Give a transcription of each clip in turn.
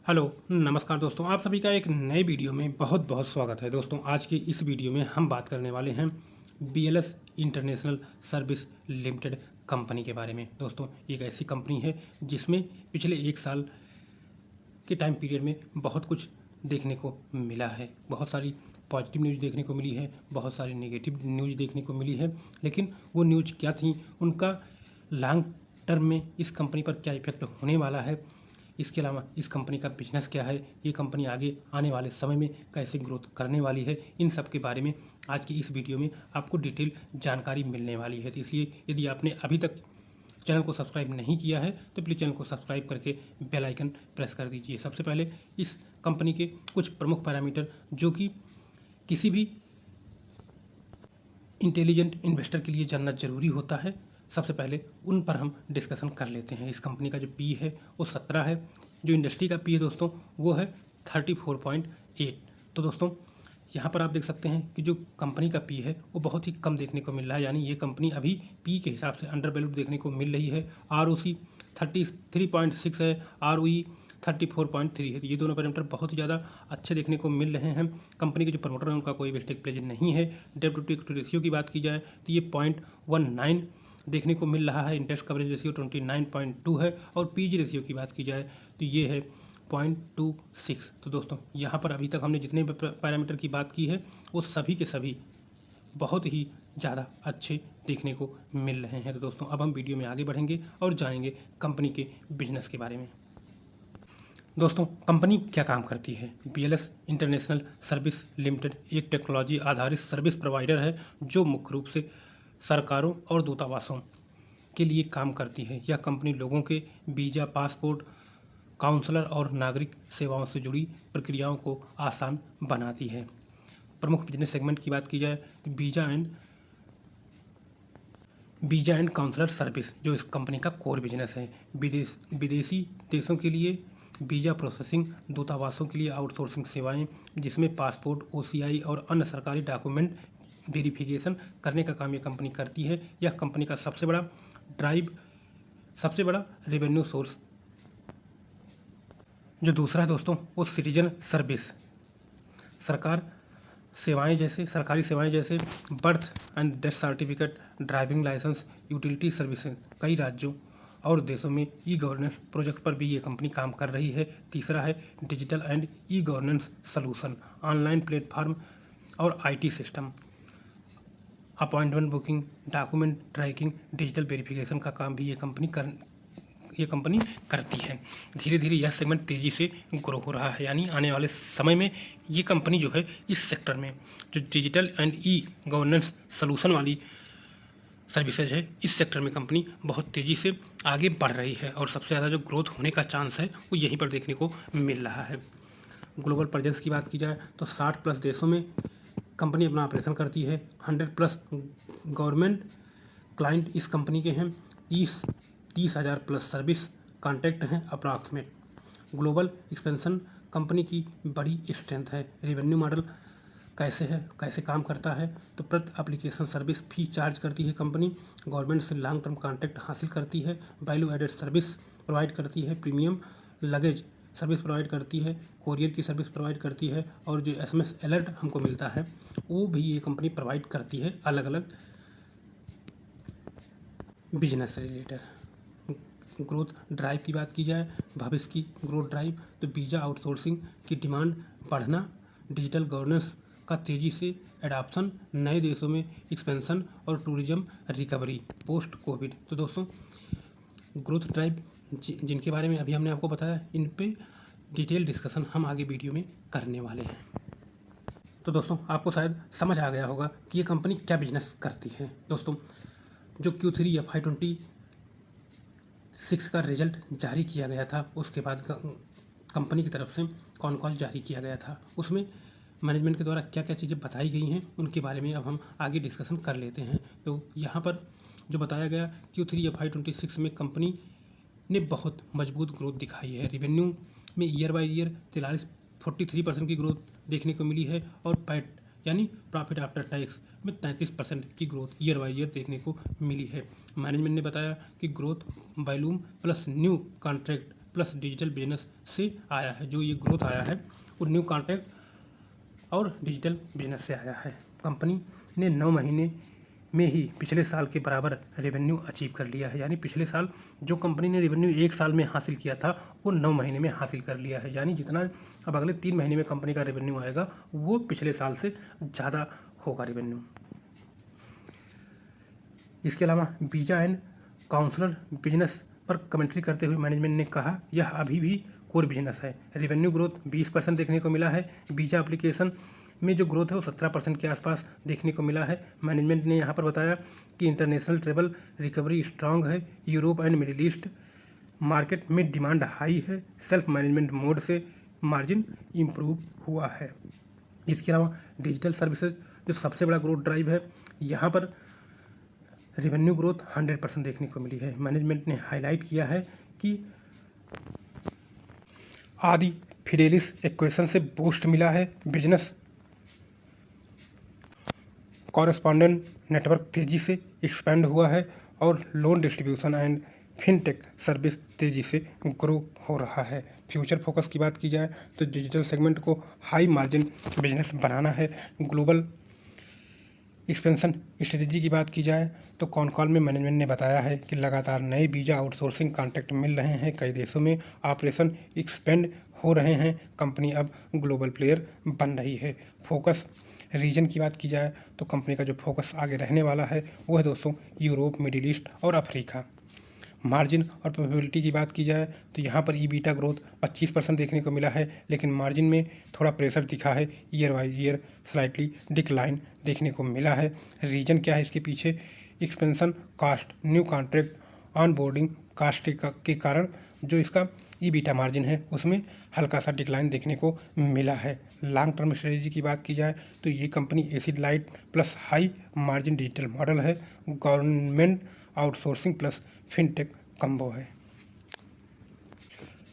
Hello, नमस्कार दोस्तों, आप सभी का एक नए वीडियो में बहुत बहुत स्वागत है। दोस्तों, आज के इस वीडियो में हम बात करने वाले हैं BLS international service limited company के बारे में। दोस्तों, एक ऐसी कंपनी है जिसमें पिछले 1 साल के टाइम पीरियड में बहुत कुछ देखने को मिला है। बहुत सारी पॉजिटिव न्यूज़ देखने को मिली है, बहुत सारी नेगेटिव न्यूज़ देखने को मिली है। लेकिन वो न्यूज़ क्या थी, उनका लॉन्ग टर्म में इस कंपनी पर क्या इफेक्ट होने वाला है, इसके अलावा इस कंपनी का बिजनेस क्या है, ये कंपनी आगे आने वाले समय में कैसे ग्रोथ करने वाली है, इन सब के बारे में आज की इस वीडियो में आपको डिटेल जानकारी मिलने वाली है। तो इसलिए यदि आपने अभी तक चैनल को सब्सक्राइब नहीं किया है तो प्लीज़ चैनल को सब्सक्राइब करके बेल आइकन प्रेस कर दीजिए। सबसे पहले इस कंपनी के कुछ प्रमुख पैरामीटर जो कि किसी भी इंटेलिजेंट इन्वेस्टर के लिए जानना जरूरी होता है, सबसे पहले उन पर हम डिस्कशन कर लेते हैं। इस कंपनी का जो पी है वो 17 है। जो इंडस्ट्री का पी है दोस्तों वो है 34.8। तो दोस्तों, यहाँ पर आप देख सकते हैं कि जो कंपनी का पी है वो बहुत ही कम देखने को मिल रहा है, यानी ये कंपनी अभी पी के हिसाब से अंडर वैल्यूड देखने को मिल रही है। ROC 33.6 है, ROE 34.3 है। ये दोनों पैरामीटर बहुत ही ज़्यादा अच्छे देखने को मिल रहे हैं। कंपनी के जो प्रमोटर हैं उनका कोई भी स्टेक प्लेज नहीं है। डेब्ट टू इक्विटी रेशियो की बात की जाए तो ये 0.19 देखने को मिल रहा है। इंटरेस्ट कवरेज रेशियो 29.2 है और पीजी रेशियो की बात की जाए तो ये है 0.26। तो दोस्तों, यहाँ पर अभी तक हमने जितने पैरामीटर की बात की है वो सभी के सभी बहुत ही ज़्यादा अच्छे देखने को मिल रहे हैं। तो दोस्तों, अब हम वीडियो में आगे बढ़ेंगे और जानेंगे कंपनी के बिजनेस के बारे में। दोस्तों, कंपनी क्या काम करती है? बीएलएस इंटरनेशनल सर्विस लिमिटेड एक टेक्नोलॉजी आधारित सर्विस प्रोवाइडर है जो मुख्य रूप से सरकारों और दूतावासों के लिए काम करती है। यह कंपनी लोगों के वीज़ा, पासपोर्ट, काउंसलर और नागरिक सेवाओं से जुड़ी प्रक्रियाओं को आसान बनाती है। प्रमुख बिजनेस सेगमेंट की बात की जाए तो वीज़ा एंड काउंसलर सर्विस जो इस कंपनी का कोर बिजनेस है। विदेशी देशों के लिए वीज़ा प्रोसेसिंग, दूतावासों के लिए आउटसोर्सिंग सेवाएं, जिसमें पासपोर्ट, OCI और अन्य सरकारी डॉक्यूमेंट वेरिफिकेशन करने का काम ये कंपनी करती है। यह कंपनी का सबसे बड़ा रेवेन्यू सोर्स। जो दूसरा है दोस्तों वो सिटीजन सर्विस, सरकारी सेवाएं जैसे birth and death certificate, driving licence, utility services कई राज्यों और देशों में ई गवर्नेंस प्रोजेक्ट पर भी ये कंपनी काम कर रही है। तीसरा है digital and e governance solution, online platform और IT system, appointment booking, document tracking, digital verification का काम भी ये कंपनी करती है। धीरे धीरे यह सेगमेंट तेज़ी से ग्रो हो रहा है, यानी आने वाले समय में ये कंपनी जो है इस सेक्टर में जो digital and e governance solution वाली सर्विसेज है, इस सेक्टर में कंपनी बहुत तेज़ी से आगे बढ़ रही है और सबसे ज़्यादा जो ग्रोथ होने का चांस है वो यहीं पर देखने को मिल रहा है। ग्लोबल प्रेजेंस की बात की जाए तो 60+ देशों में कंपनी अपना ऑपरेशन करती है। 100+ गवर्नमेंट क्लाइंट इस कंपनी के हैं। 30,000+ सर्विस कॉन्टैक्ट हैं अप्रॉक्सीमेट। ग्लोबल एक्सपेंशन कंपनी की बड़ी स्ट्रेंथ है। रेवेन्यू मॉडल कैसे काम करता है तो प्रति एप्लीकेशन सर्विस फी चार्ज करती है कंपनी, गवर्नमेंट से लॉन्ग टर्म कॉन्ट्रैक्ट हासिल करती है, वैल्यू एडेड सर्विस प्रोवाइड करती है, प्रीमियम लगेज सर्विस प्रोवाइड करती है, कोरियर की सर्विस प्रोवाइड करती है और जो SMS अलर्ट हमको मिलता है वो भी ये कंपनी प्रोवाइड करती है अलग अलग बिजनेस से रिलेटेड। ग्रोथ ड्राइव की बात की जाए, भविष्य की ग्रोथ ड्राइव तो वीज़ा आउटसोर्सिंग की डिमांड बढ़ना, डिजिटल गवर्नेंस का तेज़ी से एडाप्शन, नए देशों में एक्सपेंशन और टूरिज्म रिकवरी पोस्ट कोविड। तो दोस्तों, ग्रोथ ड्राइव जिनके बारे में अभी हमने आपको बताया, इन पे डिटेल डिस्कशन हम आगे वीडियो में करने वाले हैं। तो दोस्तों, आपको शायद समझ आ गया होगा कि ये कंपनी क्या बिजनेस करती है। दोस्तों, जो Q3 FY26 का रिजल्ट जारी किया गया था, उसके बाद कंपनी की तरफ से कॉन कॉल जारी किया गया था, उसमें मैनेजमेंट के द्वारा क्या क्या चीज़ें बताई गई हैं उनके बारे में अब हम आगे डिस्कशन कर लेते हैं। तो यहाँ पर जो बताया गया, Q3 FY26 में कंपनी ने बहुत मजबूत ग्रोथ दिखाई है। रेवेन्यू में ईयर बाय ईयर 43% की ग्रोथ देखने को मिली है और पैट यानी प्रॉफिट आफ्टर टैक्स में 33% की ग्रोथ ईयर बाय ईयर देखने को मिली है। मैनेजमेंट ने बताया कि growth volume plus new contract plus digital business से आया है। जो ये ग्रोथ आया है वो न्यू कॉन्ट्रैक्ट और डिजिटल बिजनेस से आया है। कंपनी ने 9 महीने में ही पिछले साल के बराबर रेवेन्यू अचीव कर लिया है। यानी पिछले साल जो कंपनी ने रेवेन्यू 1 साल में हासिल किया था वो 9 महीने में हासिल कर लिया है। यानी जितना अब अगले 3 महीने में कंपनी का रेवेन्यू आएगा वो पिछले साल से ज़्यादा होगा रेवेन्यू। इसके अलावा वीजा एंड काउंसलर बिजनेस पर कमेंट्री करते हुए मैनेजमेंट ने कहा यह अभी भी कोर बिजनेस है। रेवेन्यू ग्रोथ 20% देखने को मिला है। वीजा एप्लीकेशन में जो ग्रोथ है वो 17% के आसपास देखने को मिला है। मैनेजमेंट ने यहाँ पर बताया कि इंटरनेशनल ट्रेवल रिकवरी स्ट्रांग है। Europe and middle east market में डिमांड हाई है। सेल्फ मैनेजमेंट मोड से मार्जिन इम्प्रूव हुआ है। इसके अलावा डिजिटल सर्विसेज जो सबसे बड़ा ग्रोथ ड्राइव है, यहाँ पर रेवेन्यू ग्रोथ 100% देखने को मिली है। मैनेजमेंट ने हाईलाइट किया है कि आदि फिडेलिस एक्वेशन से बूस्ट मिला है। बिजनेस कॉरेस्पॉन्डेंट नेटवर्क तेजी से एक्सपेंड हुआ है और loan distribution and fintech service तेजी से ग्रो हो रहा है। फ्यूचर फोकस की बात की जाए तो डिजिटल सेगमेंट को हाई मार्जिन बिजनेस बनाना है। ग्लोबल एक्सपेंशन स्ट्रेटजी की बात की जाए तो कॉन कॉल में मैनेजमेंट ने बताया है कि लगातार नए वीज़ा आउटसोर्सिंग कॉन्ट्रैक्ट मिल रहे हैं। कई देशों में ऑपरेशन एक्सपेंड हो रहे हैं। कंपनी अब ग्लोबल प्लेयर बन रही है। फोकस रीजन की बात की जाए तो कंपनी का जो फोकस आगे रहने वाला है वो है दोस्तों यूरोप, मिडिल ईस्ट और अफ्रीका। मार्जिन और प्रोफिटेबिलिटी की बात की जाए तो यहाँ पर ईबीटा ग्रोथ 25% देखने को मिला है, लेकिन मार्जिन में थोड़ा प्रेशर दिखा है। Year wise year slightly decline देखने को मिला है। रीजन क्या है इसके पीछे? Expansion cost, new contract, on boarding cost के कारण जो इसका ईबीटा मार्जिन है उसमें हल्का सा डिक्लाइन देखने को मिला है। लॉन्ग टर्म स्ट्रेटजी की बात की जाए तो ये company asset light plus high margin digital model है। Government outsourcing plus fintech combo है।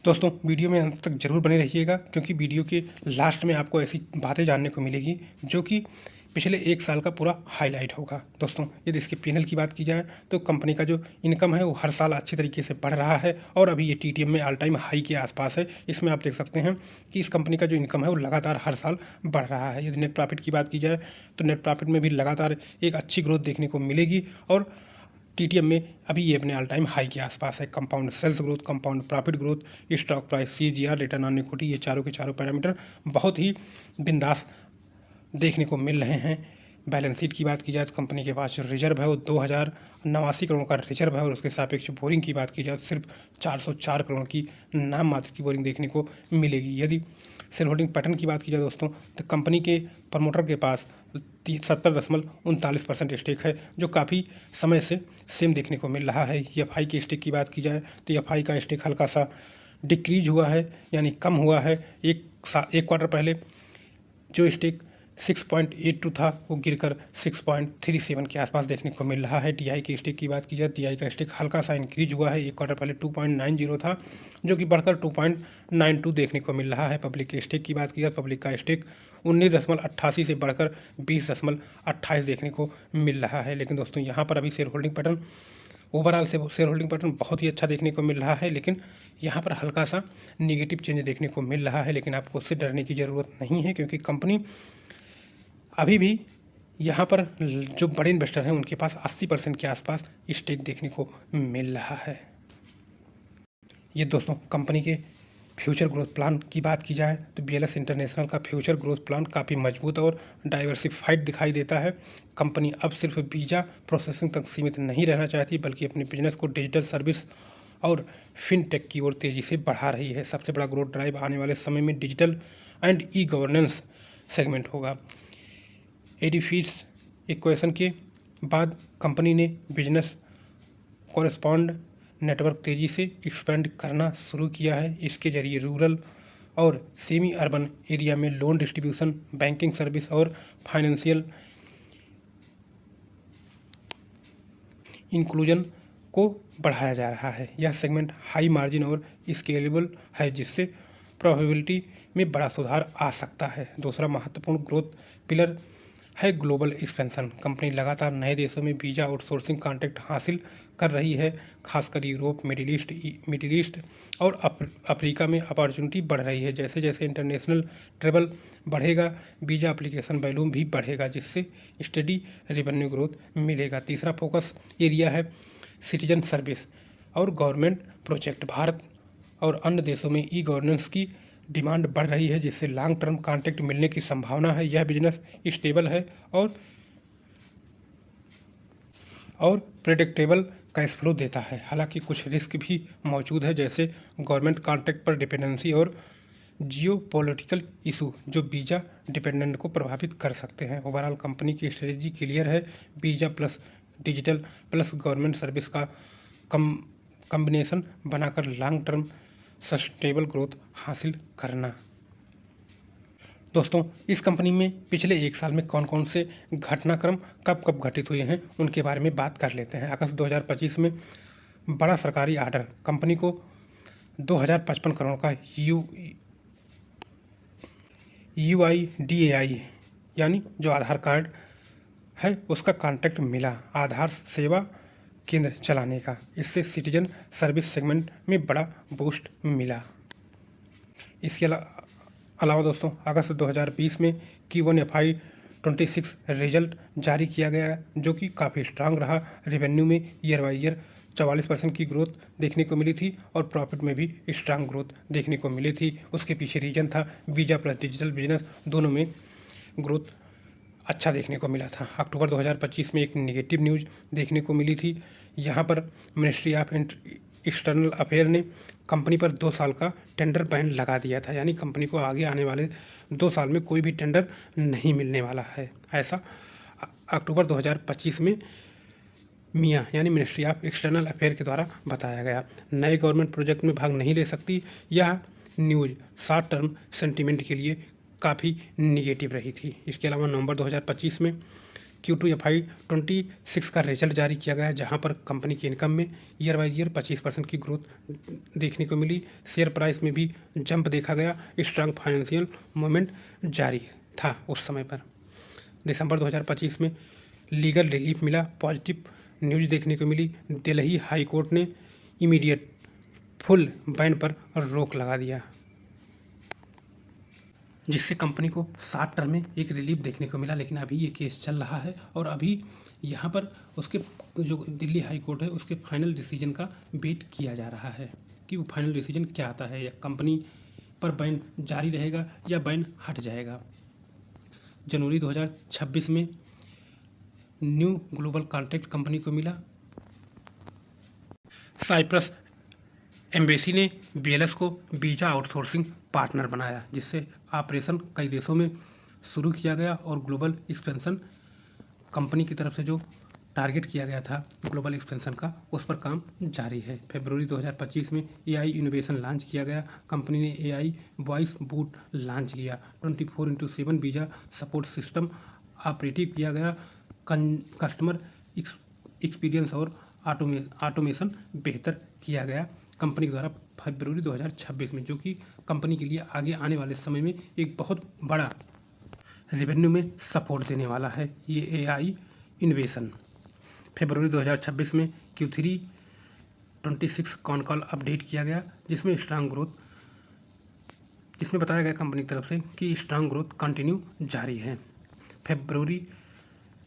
दोस्तों वीडियो में अंत तक जरूर बने रहिएगा क्योंकि वीडियो के लास्ट में आपको ऐसी बातें जानने को मिलेगी जो कि पिछले 1 साल का पूरा हाईलाइट होगा। दोस्तों यदि इसके P&L की बात की जाए तो कंपनी का जो इनकम है वो हर साल अच्छी तरीके से बढ़ रहा है और अभी ये TTM में ऑल टाइम हाई के आसपास है। इसमें आप देख सकते हैं कि इस कंपनी का जो इनकम है वो लगातार हर साल बढ़ रहा है। यदि नेट प्रॉफिट की बात की जाए तो नेट प्रॉफिट में भी लगातार एक अच्छी ग्रोथ देखने को मिलेगी और TTM में अभी ये अपने ऑल टाइम हाई के आसपास है। Compound sales growth, compound profit growth, stock price, CAGR, return on equity, ये चारों के चारों पैरामीटर बहुत ही बिंदास देखने को मिल रहे हैं। बैलेंस शीट की बात की जाए तो कंपनी के पास जो रिजर्व है वो 2089 करोड़ का रिजर्व है और उसके सापेक्ष बोरिंग की बात की जाए तो सिर्फ 404 करोड़ की नाम मात्र की बोरिंग देखने को मिलेगी। यदि शेयर होल्डिंग पैटर्न की बात की जाए दोस्तों तो कंपनी के प्रमोटर के पास 70.39% स्टेक है जो काफ़ी समय से सेम देखने को मिल रहा है। EFI के स्टेक की बात की जाए तो EFI का स्टेक हल्का सा डिक्रीज हुआ है यानी कम हुआ है। एक क्वार्टर पहले जो स्टेक 6.82 था वो गिरकर 6.37 के आसपास देखने को मिल रहा है। DI के स्टेक की बात की जाए DI का स्टेक हल्का सा इंक्रीज हुआ है। एक क्वार्टर पहले 2.90 था जो कि बढ़कर 2.92 देखने को मिल रहा है। पब्लिक के स्टेक की बात की जाए पब्लिक का स्टेक 19.88 से बढ़कर 20.28 देखने को मिल रहा है। लेकिन दोस्तों यहाँ पर अभी शेयर होल्डिंग पैटर्न ओवरऑल से शेयर होल्डिंग पैटर्न बहुत ही अच्छा देखने को मिल रहा है, लेकिन यहाँ पर हल्का सा निगेटिव चेंज देखने को मिल रहा है। लेकिन आपको उससे डरने की ज़रूरत नहीं है क्योंकि कंपनी अभी भी यहाँ पर जो बड़े इन्वेस्टर हैं उनके पास 80% के आसपास स्टेक देखने को मिल रहा है। ये दोस्तों कंपनी के फ्यूचर ग्रोथ प्लान की बात की जाए तो BLS इंटरनेशनल का फ्यूचर ग्रोथ प्लान काफ़ी मजबूत और डाइवर्सिफाइड दिखाई देता है। कंपनी अब सिर्फ वीज़ा प्रोसेसिंग तक सीमित नहीं रहना चाहती बल्कि अपने बिजनेस को डिजिटल सर्विस और फिनटेक की ओर तेज़ी से बढ़ा रही है। सबसे बड़ा ग्रोथ ड्राइव आने वाले समय में डिजिटल एंड गवर्नेंस सेगमेंट होगा। एडिफिस इक्वेशन के बाद कंपनी ने बिजनेस कॉरेस्पॉन्ड नेटवर्क तेज़ी से एक्सपेंड करना शुरू किया है। इसके जरिए रूरल और सेमी अर्बन एरिया में लोन डिस्ट्रीब्यूशन, बैंकिंग सर्विस और फाइनेंशियल इंक्लूजन को बढ़ाया जा रहा है। यह सेगमेंट हाई मार्जिन और स्केलेबल है जिससे प्रॉफिटेबिलिटी में बड़ा सुधार आ सकता है। दूसरा महत्वपूर्ण ग्रोथ पिलर है ग्लोबल एक्सपेंशन। कंपनी लगातार नए देशों में वीज़ा आउटसोर्सिंग कॉन्ट्रैक्ट हासिल कर रही है, खासकर यूरोप, मिडिल ईस्ट और अफ्रीका में अपॉर्चुनिटी बढ़ रही है। जैसे जैसे इंटरनेशनल ट्रेवल बढ़ेगा, वीज़ा एप्लीकेशन वैल्यूम भी बढ़ेगा, जिससे स्टडी रेवेन्यू ग्रोथ मिलेगा। तीसरा फोकस एरिया है सिटीजन सर्विस और गवर्नमेंट प्रोजेक्ट। भारत और अन्य देशों में ई गवर्नेंस की डिमांड बढ़ रही है, जिससे लॉन्ग टर्म कॉन्ट्रैक्ट मिलने की संभावना है। यह बिजनेस स्टेबल है और प्रेडिक्टेबल कैश फ्लो देता है। हालांकि कुछ रिस्क भी मौजूद है, जैसे गवर्नमेंट कॉन्ट्रैक्ट पर डिपेंडेंसी और जियोपॉलिटिकल इशू, जो वीज़ा डिपेंडेंट को प्रभावित कर सकते हैं। ओवरऑल कंपनी की स्ट्रेटजी क्लियर है, visa plus digital plus government service का कम्बिनेशन बनाकर लॉन्ग टर्म सस्टेनेबल ग्रोथ हासिल करना। दोस्तों, इस कंपनी में पिछले एक साल में कौन कौन से घटनाक्रम कब कब घटित हुए हैं उनके बारे में बात कर लेते हैं। अगस्त 2025 में बड़ा सरकारी आर्डर, कंपनी को 2055 करोड़ का UIDAI यानी जो आधार कार्ड है उसका कॉन्ट्रैक्ट मिला आधार सेवा केंद्र चलाने का। इससे सिटीजन सर्विस सेगमेंट में बड़ा बूस्ट मिला। इसके अलावा दोस्तों, अगस्त 2020 में Q1FY26 रिजल्ट जारी किया गया, जो कि काफ़ी स्ट्रांग रहा। रेवेन्यू में ईयर बाई ईयर 44% की ग्रोथ देखने को मिली थी और प्रॉफिट में भी स्ट्रांग ग्रोथ देखने को मिली थी। उसके पीछे रीजन था वीज़ा प्लस डिजिटल बिजनेस, दोनों में ग्रोथ अच्छा देखने को मिला था। अक्टूबर 2025 में एक नेगेटिव न्यूज़ देखने को मिली थी। यहाँ पर मिनिस्ट्री ऑफ एक्सटर्नल अफेयर ने कंपनी पर 2 साल का टेंडर बैन लगा दिया था, यानी कंपनी को आगे आने वाले 2 साल में कोई भी टेंडर नहीं मिलने वाला है। ऐसा अक्टूबर 2025 में मिया यानी मिनिस्ट्री ऑफ एक्सटर्नल अफेयर के द्वारा बताया गया। नए गवर्नमेंट प्रोजेक्ट में भाग नहीं ले सकती, यह न्यूज़ शॉर्ट टर्म सेंटीमेंट के लिए काफ़ी निगेटिव रही थी। इसके अलावा नवंबर 2025 में Q2FY26 का रिजल्ट जारी किया गया, जहां पर कंपनी की इनकम में ईयर बाई ईयर 25% की ग्रोथ देखने को मिली। शेयर प्राइस में भी जंप देखा गया। स्ट्रांग फाइनेंशियल मूवमेंट जारी था उस समय पर। दिसंबर 2025 में लीगल रिलीफ मिला, पॉजिटिव न्यूज़ देखने को मिली। दिल्ली हाई कोर्ट ने इमीडिएट फुल बैन पर रोक लगा दिया, जिससे कंपनी को शॉर्ट टर्म में एक रिलीफ देखने को मिला। लेकिन अभी ये केस चल रहा है और अभी यहाँ पर उसके जो दिल्ली हाई कोर्ट है उसके फाइनल डिसीजन का वेट किया जा रहा है कि वो फाइनल डिसीजन क्या आता है, या कंपनी पर बैन जारी रहेगा या बैन हट जाएगा। जनवरी 2026 में न्यू ग्लोबल कॉन्ट्रैक्ट कंपनी को मिला। साइप्रस एम्बेसी ने BLS को वीज़ा आउटसोर्सिंग पार्टनर बनाया, जिससे ऑपरेशन कई देशों में शुरू किया गया और ग्लोबल एक्सपेंशन कंपनी की तरफ से जो टारगेट किया गया था ग्लोबल एक्सपेंशन का, उस पर काम जारी है। फरवरी 2025 में AI इनोवेशन लॉन्च किया गया। कंपनी ने AI वॉइस बूट लॉन्च किया। 24/7 वीज़ा सपोर्ट सिस्टम ऑपरेटिव किया गया। कस्टमर एक्सपीरियंस और ऑटोमेशन बेहतर किया गया कंपनी द्वारा फरवरी 2026 में, जो कि कंपनी के लिए आगे आने वाले समय में एक बहुत बड़ा रेवेन्यू में सपोर्ट देने वाला है ये AI इनोवेशन। फरवरी 2026 में Q326 कॉन कॉल अपडेट किया गया, जिसमें बताया गया कंपनी की तरफ से कि स्ट्रांग ग्रोथ कंटिन्यू जारी है। फरवरी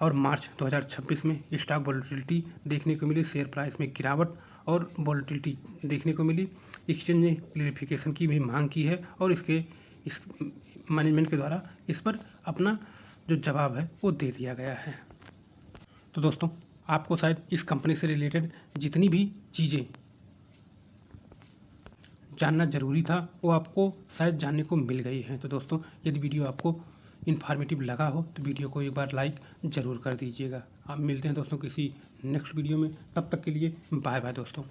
और मार्च 2026 में स्टॉक वॉलेटिलिटी देखने को मिली, शेयर प्राइस में गिरावट और वॉलेटिलिटी देखने को मिली। एक्सचेंज ने क्लेरिफिकेशन की भी मांग की है और इस मैनेजमेंट के द्वारा इस पर अपना जो जवाब है वो दे दिया गया है। तो दोस्तों, आपको शायद इस कंपनी से रिलेटेड जितनी भी चीज़ें जानना ज़रूरी था वो आपको शायद जानने को मिल गई हैं। तो दोस्तों, यदि वीडियो आपको इन्फॉर्मेटिव लगा हो तो वीडियो को एक बार लाइक ज़रूर कर दीजिएगा। आप मिलते हैं दोस्तों किसी नेक्स्ट वीडियो में, तब तक के लिए बाय बाय दोस्तों।